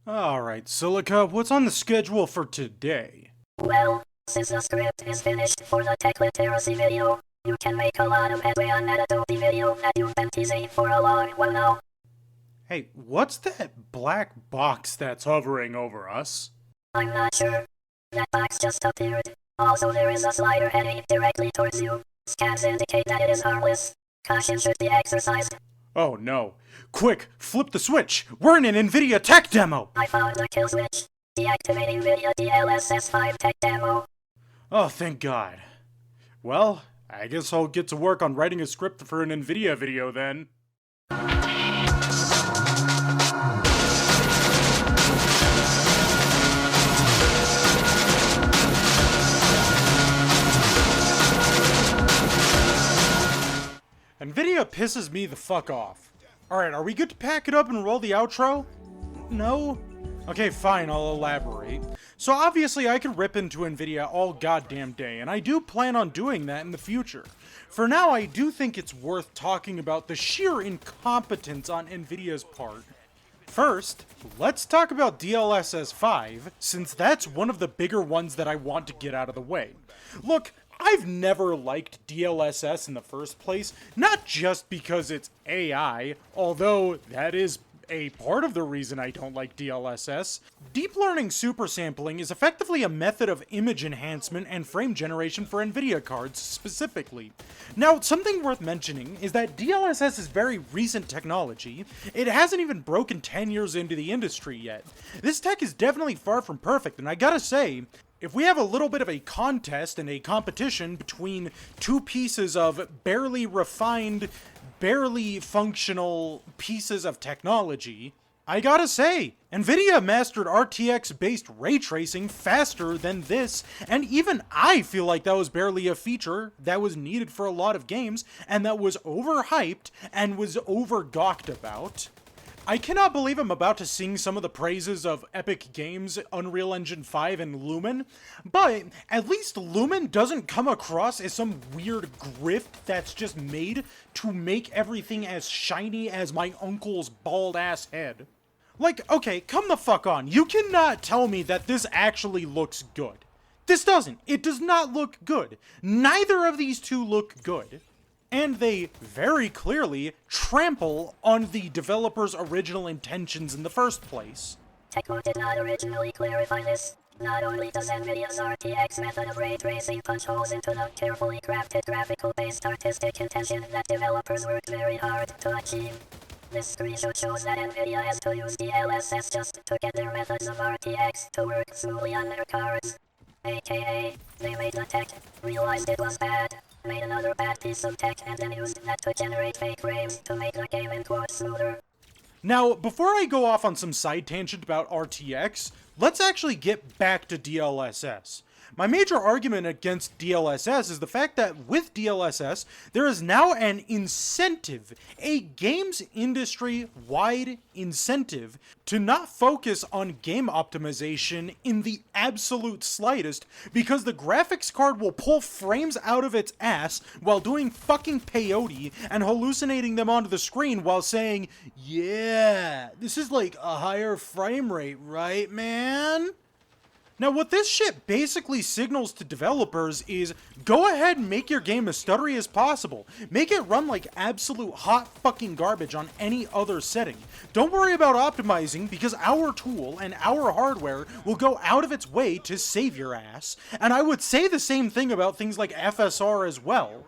Alright, Silica, what's on the schedule for today? Well, since the script is finished for the tech literacy video, you can make a lot of headway on that Adobe video that you've been teasing for a long while now. Hey, what's that black box that's hovering over us? I'm not sure. That box just appeared. Also, there is a slider heading directly towards you. Scans indicate that it is harmless. Caution should be exercised. Oh no. Quick, flip the switch! We're in an Nvidia tech demo! I found the kill switch. Deactivating Nvidia DLSS5 tech demo. Oh, thank God. Well, I guess I'll get to work on writing a script for an Nvidia video then. Nvidia pisses me the fuck off. Alright, are we good to pack it up and roll the outro? No? Okay, fine, I'll elaborate. So obviously I could rip into Nvidia all goddamn day, and I do plan on doing that in the future. For now, I do think it's worth talking about the sheer incompetence on Nvidia's part. First, let's talk about DLSS5, since that's one of the bigger ones that I want to get out of the way. Look, I've never liked DLSS in the first place, not just because it's AI, although that is a part of the reason I don't like DLSS. Deep learning supersampling is effectively a method of image enhancement and frame generation for Nvidia cards specifically. Now, something worth mentioning is that DLSS is very recent technology. It hasn't even broken 10 years into the industry yet. This tech is definitely far from perfect, and I gotta say, if we have a little bit of a contest and a competition between two pieces of barely refined, barely functional pieces of technology, I gotta say, Nvidia mastered RTX-based ray tracing faster than this, and even I feel like that was barely a feature that was needed for a lot of games, and that was overhyped and was over-gawked about. I cannot believe I'm about to sing some of the praises of Epic Games, Unreal Engine 5, and Lumen, but at least Lumen doesn't come across as some weird grift that's just made to make everything as shiny as my uncle's bald-ass head. Like, okay, come the fuck on, you cannot tell me that this actually looks good. This doesn't. It does not look good. Neither of these two look good. And they very clearly trample on the developer's original intentions in the first place. Techmo did not originally clarify this. Not only does Nvidia's RTX method of ray tracing punch holes into the carefully crafted graphical-based artistic intention that developers worked very hard to achieve. This screenshot shows that Nvidia has to use DLSS just to get their methods of RTX to work smoothly on their cards. AKA, they made the tech, realized it was bad, made another bad piece of tech, and then used that to generate fake frames to make the game in quote smoother. Now, before I go off on some side tangent about RTX, let's actually get back to DLSS. My major argument against DLSS is the fact that with DLSS, there is now an incentive, a games industry-wide incentive, to not focus on game optimization in the absolute slightest, because the graphics card will pull frames out of its ass while doing fucking peyote and hallucinating them onto the screen while saying, "Yeah, this is like a higher frame rate, right, man?" Now, what this shit basically signals to developers is, go ahead and make your game as stuttery as possible. Make it run like absolute hot fucking garbage on any other setting. Don't worry about optimizing, because our tool and our hardware will go out of its way to save your ass. And I would say the same thing about things like FSR as well.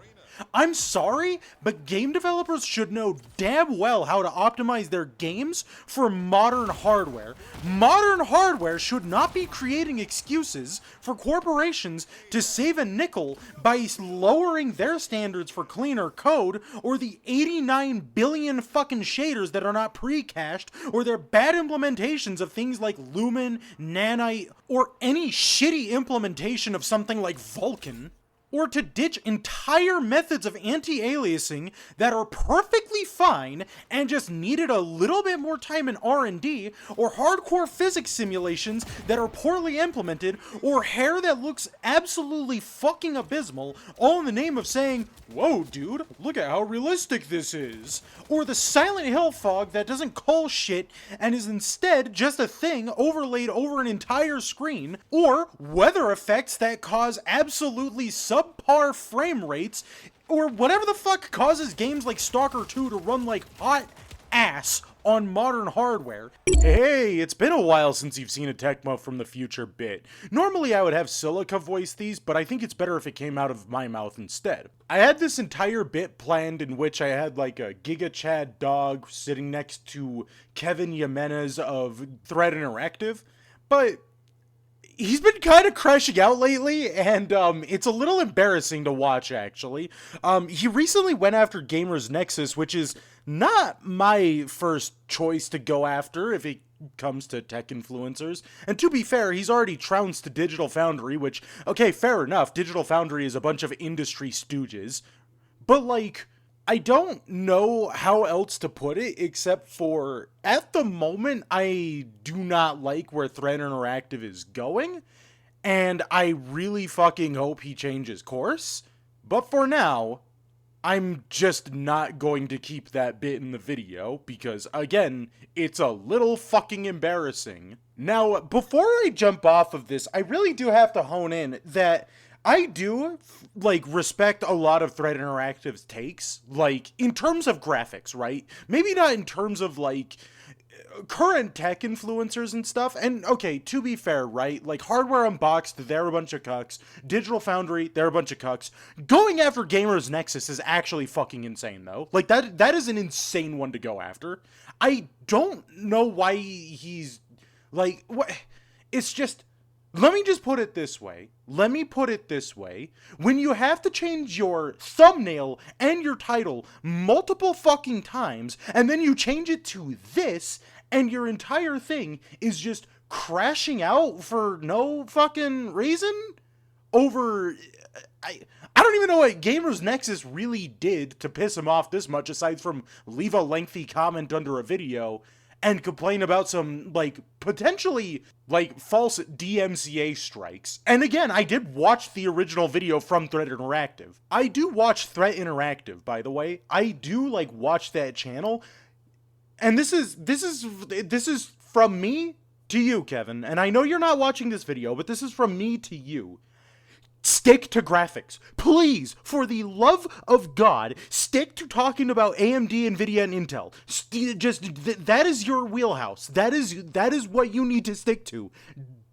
I'm sorry, but game developers should know damn well how to optimize their games for modern hardware. Modern hardware should not be creating excuses for corporations to save a nickel by lowering their standards for cleaner code, or the 89 billion fucking shaders that are not pre-cached, or their bad implementations of things like Lumen, Nanite, or any shitty implementation of something like Vulkan. or to ditch entire methods of anti-aliasing that are perfectly fine and just needed a little bit more time in R&D, or hardcore physics simulations that are poorly implemented, or hair that looks absolutely fucking abysmal, all in the name of saying, "Whoa, dude, look at how realistic this is," or the Silent Hill fog that doesn't call shit and is instead just a thing overlaid over an entire screen, or weather effects that cause absolutely subpar frame rates, or whatever the fuck causes games like Stalker 2 to run like hot ass on modern hardware. Hey, it's been a while since you've seen a Techmo from the future bit. Normally I would have Silica voice these, but I think it's better if it came out of my mouth instead. I had this entire bit planned in which I had like a Giga Chad dog sitting next to Kevin Jimenez of Thread Interactive, but he's been kind of crashing out lately, and it's a little embarrassing to watch, actually. He recently went after Gamers Nexus, which is not my first choice to go after if it comes to tech influencers. And to be fair, he's already trounced to Digital Foundry, which, okay, fair enough, Digital Foundry is a bunch of industry stooges. But, like, I don't know how else to put it except for, at the moment, I do not like where Thread Interactive is going, and I really fucking hope he changes course. But for now, I'm just not going to keep that bit in the video because, again, it's a little fucking embarrassing. Now, before I jump off of this, I really do have to hone in that I do, like, respect a lot of Thread Interactive's takes, like, in terms of graphics, right? Maybe not in terms of, like, current tech influencers and stuff, and, okay, to be fair, right? Like, Hardware Unboxed, they're a bunch of cucks. Digital Foundry, they're a bunch of cucks. Going after Gamers Nexus is actually fucking insane, though. Like, that is an insane one to go after. I don't know why he's, like, what? It's just, let me just put it this way. When you have to change your thumbnail and your title multiple fucking times, and then you change it to this, and your entire thing is just crashing out for no fucking reason? Over, I don't even know what Gamers Nexus really did to piss him off this much, aside from leave a lengthy comment under a video and complain about some, like, potentially, like, false DMCA strikes. And again, I did watch the original video from Thread Interactive. I do watch Thread Interactive, by the way. I do, like, watch that channel. And this is from me to you, Kevin. And I know you're not watching this video, but this is from me to you. Stick to graphics. Please, for the love of God, stick to talking about AMD, Nvidia, and Intel. That is your wheelhouse. That is what you need to stick to.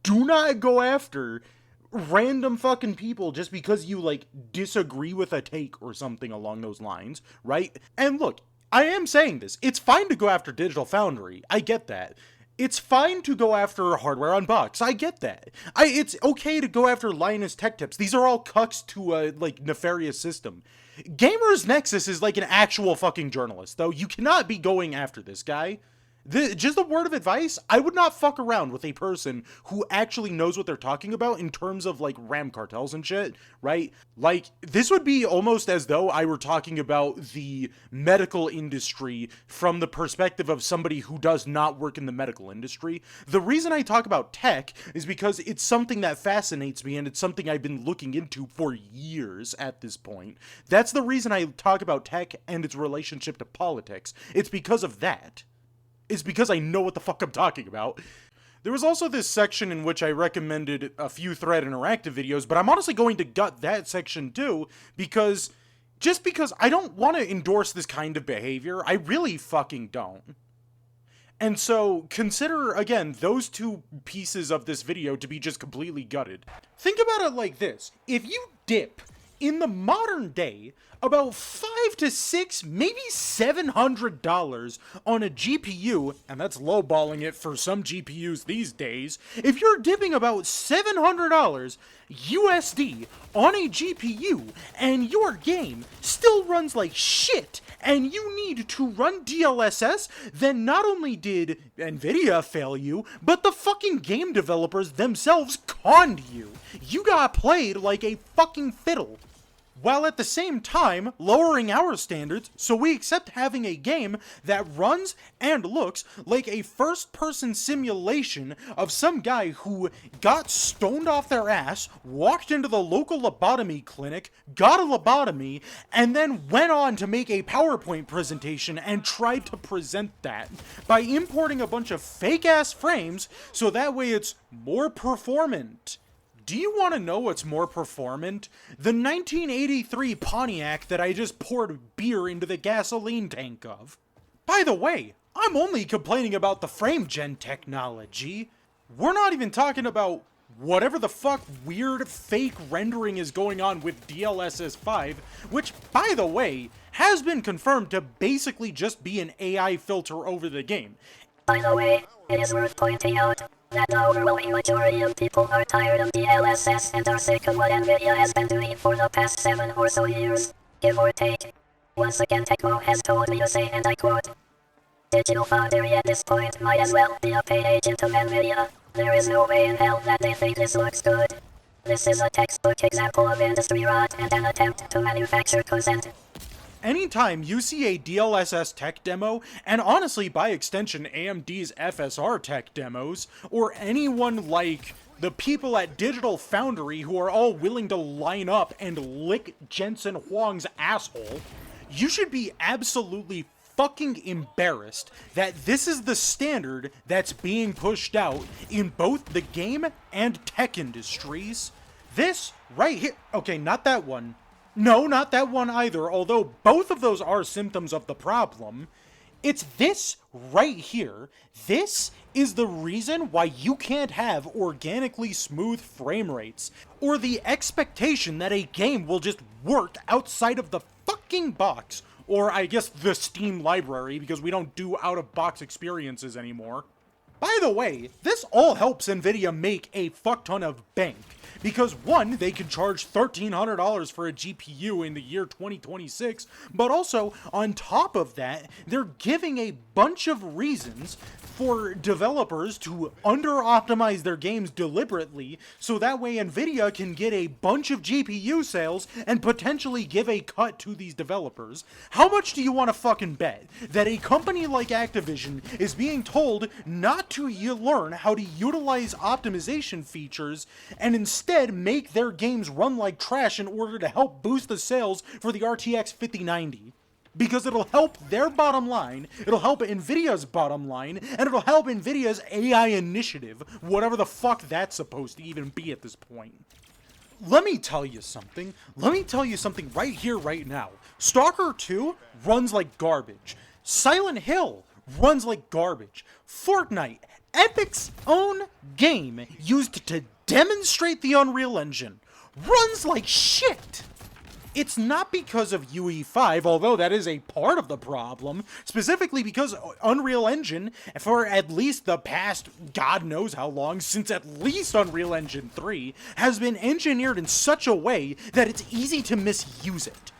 Do not go after random fucking people just because you, like, disagree with a take or something along those lines, right? And look, I am saying this. It's fine to go after Digital Foundry. I get that. It's fine to go after Hardware Unboxed. I get that. It's okay to go after Linus Tech Tips. These are all cucks to a, like, nefarious system. Gamers Nexus is like an actual fucking journalist, though. You cannot be going after this guy. Just a word of advice, I would not fuck around with a person who actually knows what they're talking about in terms of, like, RAM cartels and shit, right? Like, this would be almost as though I were talking about the medical industry from the perspective of somebody who does not work in the medical industry. The reason I talk about tech is because it's something that fascinates me, and it's something I've been looking into for years at this point. That's the reason I talk about tech and its relationship to politics. It's because of that. It's because I know what the fuck I'm talking about. There was also this section in which I recommended a few Thread Interactive videos, but I'm honestly going to gut that section too, because I don't want to endorse this kind of behavior. I really fucking don't. And so, consider, again, those two pieces of this video to be just completely gutted. Think about it like this. If you dip in the modern day about $5 to $6, maybe $700 on a GPU, and that's lowballing it for some GPUs these days. If you're dipping about $700 USD on a GPU, and your game still runs like shit, and you need to run DLSS, then not only did Nvidia fail you, but the fucking game developers themselves conned you. You got played like a fucking fiddle. While at the same time lowering our standards so we accept having a game that runs and looks like a first-person simulation of some guy who got stoned off their ass, walked into the local lobotomy clinic, got a lobotomy, and then went on to make a PowerPoint presentation and tried to present that by importing a bunch of fake-ass frames so that way it's more performant. Do you want to know what's more performant? The 1983 Pontiac that I just poured beer into the gasoline tank of. By the way, I'm only complaining about the frame gen technology. We're not even talking about whatever the fuck weird fake rendering is going on with DLSS5, which, by the way, has been confirmed to basically just be an AI filter over the game. By the way, it is worth pointing out that the overwhelming majority of people are tired of DLSS and are sick of what Nvidia has been doing for the past 7 or so years, give or take. Once again, Techmo has told me to say, and I quote, "Digital Foundry at this point might as well be a paid agent of Nvidia. There is no way in hell that they think this looks good. This is a textbook example of industry rot and an attempt to manufacture consent." Anytime you see a DLSS tech demo, and honestly by extension AMD's FSR tech demos, or anyone like the people at Digital Foundry who are all willing to line up and lick Jensen Huang's asshole, you should be absolutely fucking embarrassed that this is the standard that's being pushed out in both the game and tech industries. This right here, okay, not that one. No, not that one either, although both of those are symptoms of the problem. It's this right here. This is the reason why you can't have organically smooth frame rates, or the expectation that a game will just work outside of the fucking box, or I guess the Steam library, because we don't do out-of-box experiences anymore. By the way, this all helps Nvidia make a fuck ton of bank. Because one, they can charge $1,300 for a GPU in the year 2026, but also, on top of that, they're giving a bunch of reasons for developers to under-optimize their games deliberately, so that way Nvidia can get a bunch of GPU sales and potentially give a cut to these developers. How much do you want to fucking bet that a company like Activision is being told not to learn how to utilize optimization features and instead make their games run like trash in order to help boost the sales for the RTX 5090? Because it'll help their bottom line, it'll help Nvidia's bottom line, and it'll help Nvidia's AI initiative, whatever the fuck that's supposed to even be at this point. Let me tell you something. Let me tell you something right here, right now. Stalker 2 runs like garbage. Silent Hill runs like garbage. Fortnite, Epic's own game used to demonstrate the Unreal Engine, runs like shit. It's not because of UE5, although that is a part of the problem, specifically because Unreal Engine, for at least the past God knows how long, since at least Unreal Engine 3, has been engineered in such a way that it's easy to misuse it.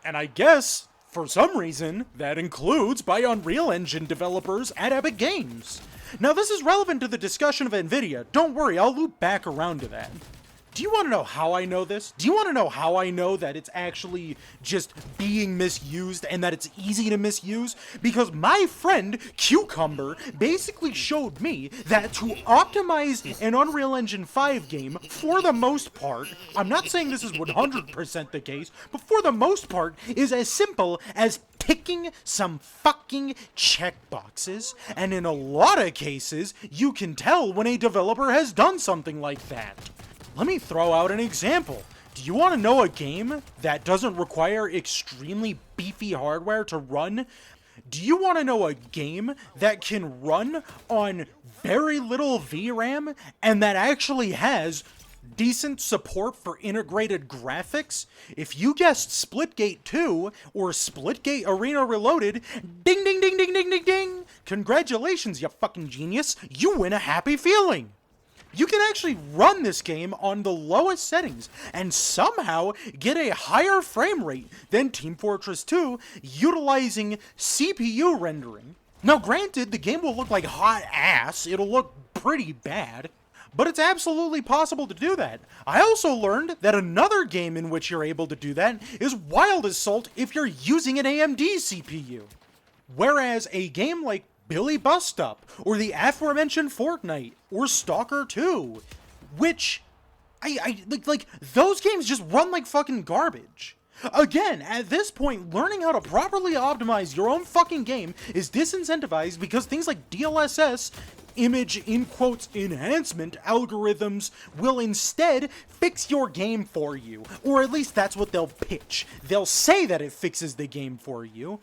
And I guess, for some reason, that includes by Unreal Engine developers at Epic Games. Now this is relevant to the discussion of Nvidia. Don't worry, I'll loop back around to that. Do you want to know how I know this? Do you want to know how I know that it's actually just being misused and that it's easy to misuse? Because my friend Cucumber basically showed me that to optimize an Unreal Engine 5 game, for the most part, I'm not saying this is 100% the case, but for the most part, is as simple as ticking some fucking checkboxes, and in a lot of cases, you can tell when a developer has done something like that. Let me throw out an example. Do you want to know a game that doesn't require extremely beefy hardware to run? Do you want to know a game that can run on very little VRAM and that actually has decent support for integrated graphics? If you guessed Splitgate 2 or Splitgate Arena Reloaded, ding ding ding ding ding ding ding! Congratulations, you fucking genius! You win a happy feeling! You can actually run this game on the lowest settings and somehow get a higher frame rate than Team Fortress 2 utilizing CPU rendering. Now granted, the game will look like hot ass, it'll look pretty bad, but it's absolutely possible to do that. I also learned that another game in which you're able to do that is Wild Assault if you're using an AMD CPU. Whereas a game like Billy Bust Up, or the aforementioned Fortnite, or Stalker 2, which, like, those games just run like fucking garbage. Again, at this point, learning how to properly optimize your own fucking game is disincentivized because things like DLSS, image in quotes enhancement algorithms, will instead fix your game for you. Or at least that's what they'll pitch. They'll say that it fixes the game for you.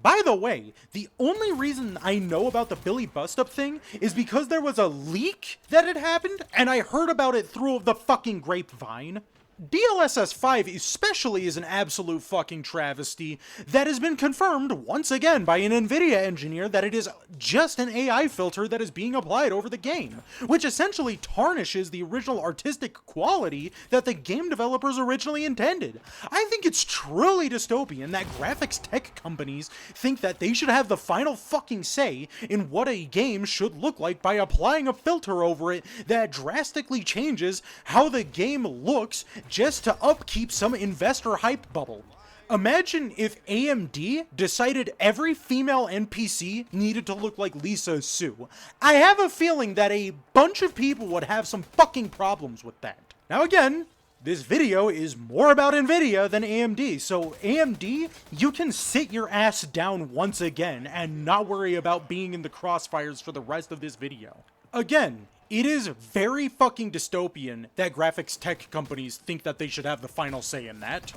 By the way, the only reason I know about the Billy Bust Up thing is because there was a leak that had happened, and I heard about it through the fucking grapevine. DLSS5 especially is an absolute fucking travesty that has been confirmed once again by an Nvidia engineer that it is just an AI filter that is being applied over the game, which essentially tarnishes the original artistic quality that the game developers originally intended. I think it's truly dystopian that graphics tech companies think that they should have the final fucking say in what a game should look like by applying a filter over it that drastically changes how the game looks just to upkeep some investor hype bubble. Imagine if AMD decided every female NPC needed to look like Lisa Su. I have a feeling that a bunch of people would have some fucking problems with that. Now again, this video is more about Nvidia than AMD, so AMD, you can sit your ass down once again and not worry about being in the crossfires for the rest of this video. Again, it is very fucking dystopian that graphics tech companies think that they should have the final say in that.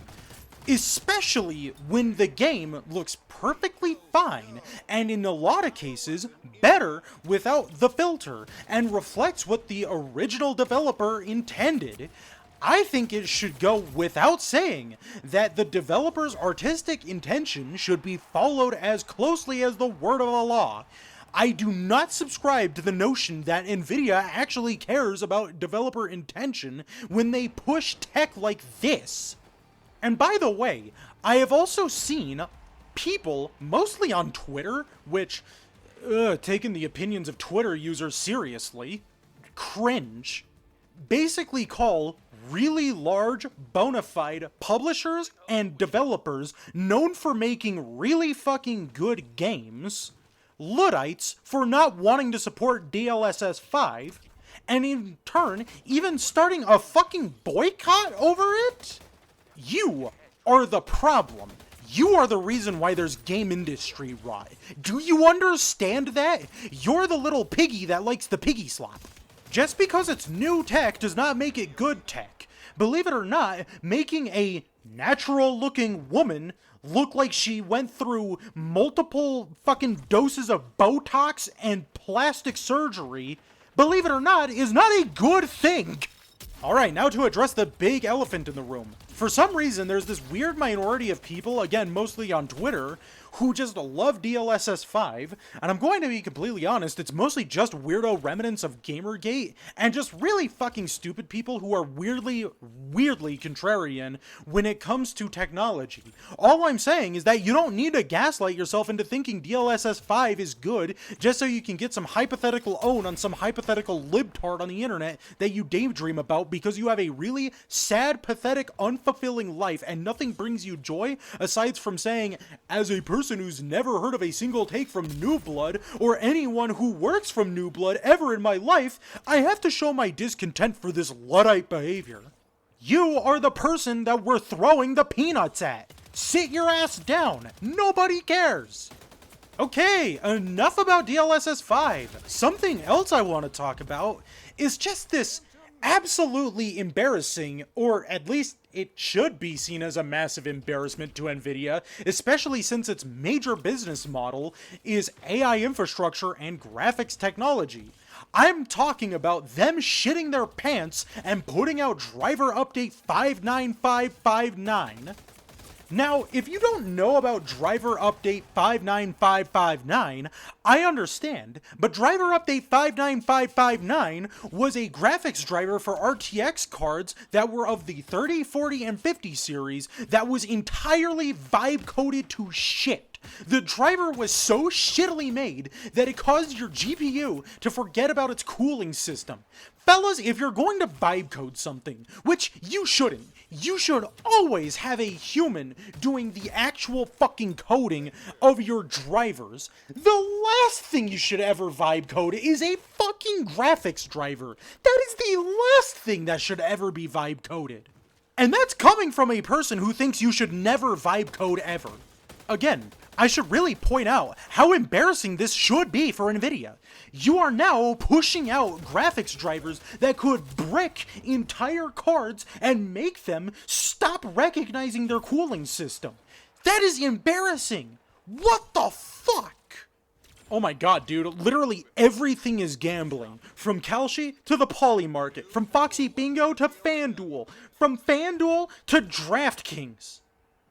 Especially when the game looks perfectly fine, and in a lot of cases, better without the filter, and reflects what the original developer intended. I think it should go without saying that the developer's artistic intention should be followed as closely as the word of the law. I do not subscribe to the notion that Nvidia actually cares about developer intention when they push tech like this. And by the way, I have also seen people, mostly on Twitter, which, taking the opinions of Twitter users seriously, cringe, basically call really large, bona fide publishers and developers known for making really fucking good games Luddites for not wanting to support DLSS5, and in turn, even starting a fucking boycott over it? You are the problem. You are the reason why there's game industry rot. Do you understand that? You're the little piggy that likes the piggy slop. Just because it's new tech does not make it good tech. Believe it or not, making a natural-looking woman look like she went through multiple fucking doses of Botox and plastic surgery, believe it or not, is not a good thing. Alright, now to address the big elephant in the room. For some reason, there's this weird minority of people, again, mostly on Twitter, who just love DLSS5, and I'm going to be completely honest, it's mostly just weirdo remnants of Gamergate, and just really fucking stupid people who are weirdly contrarian when it comes to technology. All I'm saying is that you don't need to gaslight yourself into thinking DLSS5 is good just so you can get some hypothetical own on some hypothetical libtard on the internet that you daydream about because you have a really sad, pathetic, unfulfilling life and nothing brings you joy aside from saying, as a person who's never heard of a single take from New Blood, or anyone who works from New Blood ever in my life, I have to show my discontent for this Luddite behavior. You are the person that we're throwing the peanuts at. Sit your ass down. Nobody cares. Okay, enough about DLSS5. Something else I want to talk about is just this absolutely embarrassing, or at least it should be seen as a massive embarrassment to Nvidia, especially since its major business model is AI infrastructure and graphics technology. I'm talking about them shitting their pants and putting out driver update 59559. Now, if you don't know about driver update 59559, I understand, but driver update 59559 was a graphics driver for RTX cards that were of the 30, 40, and 50 series that was entirely vibe coded to shit. The driver was so shittily made that it caused your GPU to forget about its cooling system. Fellas, if you're going to vibe code something, which you shouldn't, you should always have a human doing the actual fucking coding of your drivers. The last thing you should ever vibe code is a fucking graphics driver. That is the last thing that should ever be vibe coded. And that's coming from a person who thinks you should never vibe code ever. Again, I should really point out how embarrassing this should be for Nvidia. You are now pushing out graphics drivers that could brick entire cards and make them stop recognizing their cooling system. That is embarrassing. What the fuck? Oh my god, dude, literally everything is gambling. From Kalshi to the Poly Market, from Foxy Bingo to FanDuel, from FanDuel to DraftKings.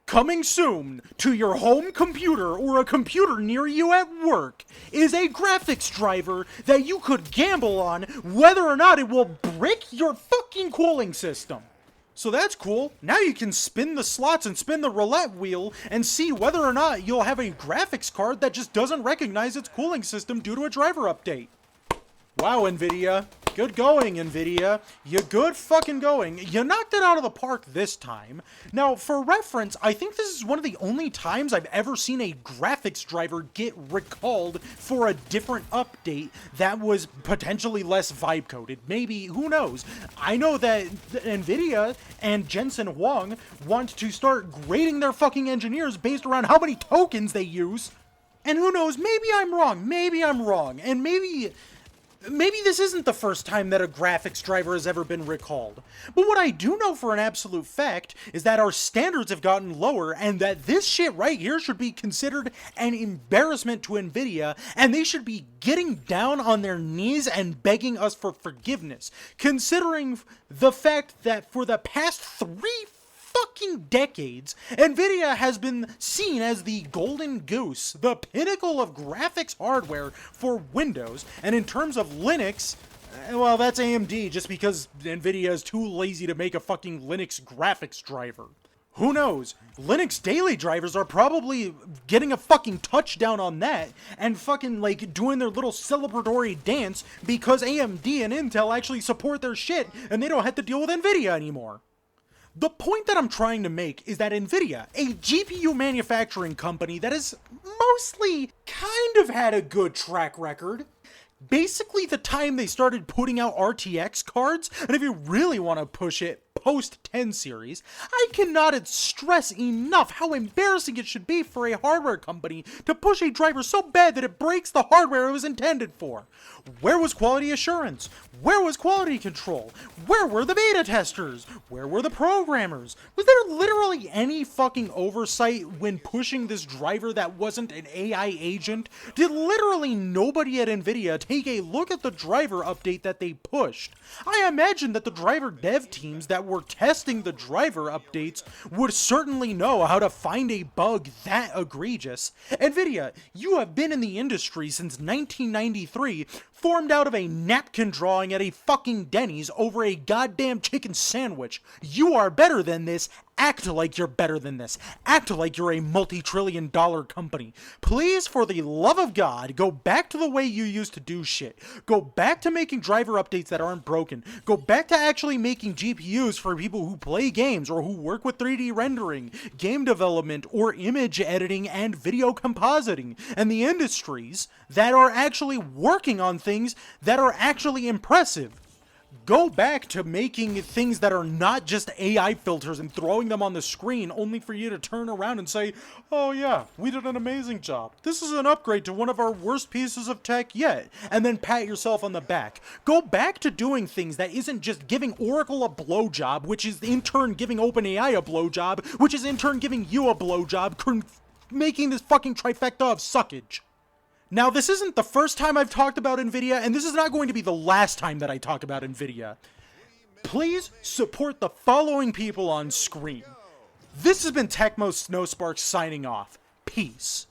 Coming soon to your home computer or a computer near you at work is a graphics driver that you could gamble on whether or not it will brick your fucking cooling system. So that's cool. Now you can spin the slots and spin the roulette wheel and see whether or not you'll have a graphics card that just doesn't recognize its cooling system due to a driver update. Wow, Nvidia. Good going, Nvidia. You good fucking going. You knocked it out of the park this time. Now, for reference, I think this is one of the only times I've ever seen a graphics driver get recalled for a different update that was potentially less vibe-coded. Maybe, who knows? I know that Nvidia and Jensen Huang want to start grading their fucking engineers based around how many tokens they use. And who knows, maybe I'm wrong, and maybe this isn't the first time that a graphics driver has ever been recalled. But what I do know for an absolute fact is that our standards have gotten lower and that this shit right here should be considered an embarrassment to Nvidia, and they should be getting down on their knees and begging us for forgiveness, considering the fact that for the past 3 fucking decades, Nvidia has been seen as the golden goose, the pinnacle of graphics hardware for Windows, and in terms of Linux, well, that's AMD, just because Nvidia is too lazy to make a fucking Linux graphics driver. Who knows? Linux daily drivers are probably getting a fucking touchdown on that and fucking, like, doing their little celebratory dance because AMD and Intel actually support their shit and they don't have to deal with Nvidia anymore. The point that I'm trying to make is that Nvidia, a GPU manufacturing company that has mostly kind of had a good track record, basically the time they started putting out RTX cards, and if you really want to push it, post 10 series, I cannot stress enough how embarrassing it should be for a hardware company to push a driver so bad that it breaks the hardware it was intended for. Where was quality assurance? Where was quality control? Where were the beta testers? Where were the programmers? Was there literally any fucking oversight when pushing this driver that wasn't an AI agent? Did literally nobody at Nvidia take a look at the driver update that they pushed? I imagine that the driver dev teams that were testing the driver updates would certainly know how to find a bug that egregious. Nvidia, you have been in the industry since 1993, formed out of a napkin drawing at a fucking Denny's over a goddamn chicken sandwich. You are better than this. Act like you're better than this. Act like you're a multi-trillion-dollar company. Please, for the love of God, go back to the way you used to do shit. Go back to making driver updates that aren't broken. Go back to actually making GPUs for people who play games or who work with 3D rendering, game development, or image editing and video compositing, and the industries that are actually working on things that are actually impressive. Go back to making things that are not just AI filters and throwing them on the screen only for you to turn around and say, oh yeah, we did an amazing job. This is an upgrade to one of our worst pieces of tech yet. And then pat yourself on the back. Go back to doing things that isn't just giving Oracle a blowjob, which is in turn giving OpenAI a blowjob, which is in turn giving you a blowjob, making this fucking trifecta of suckage. Now, this isn't the first time I've talked about Nvidia, and this is not going to be the last time that I talk about Nvidia. Please support the following people on screen. This has been Techmo Snowspark signing off. Peace.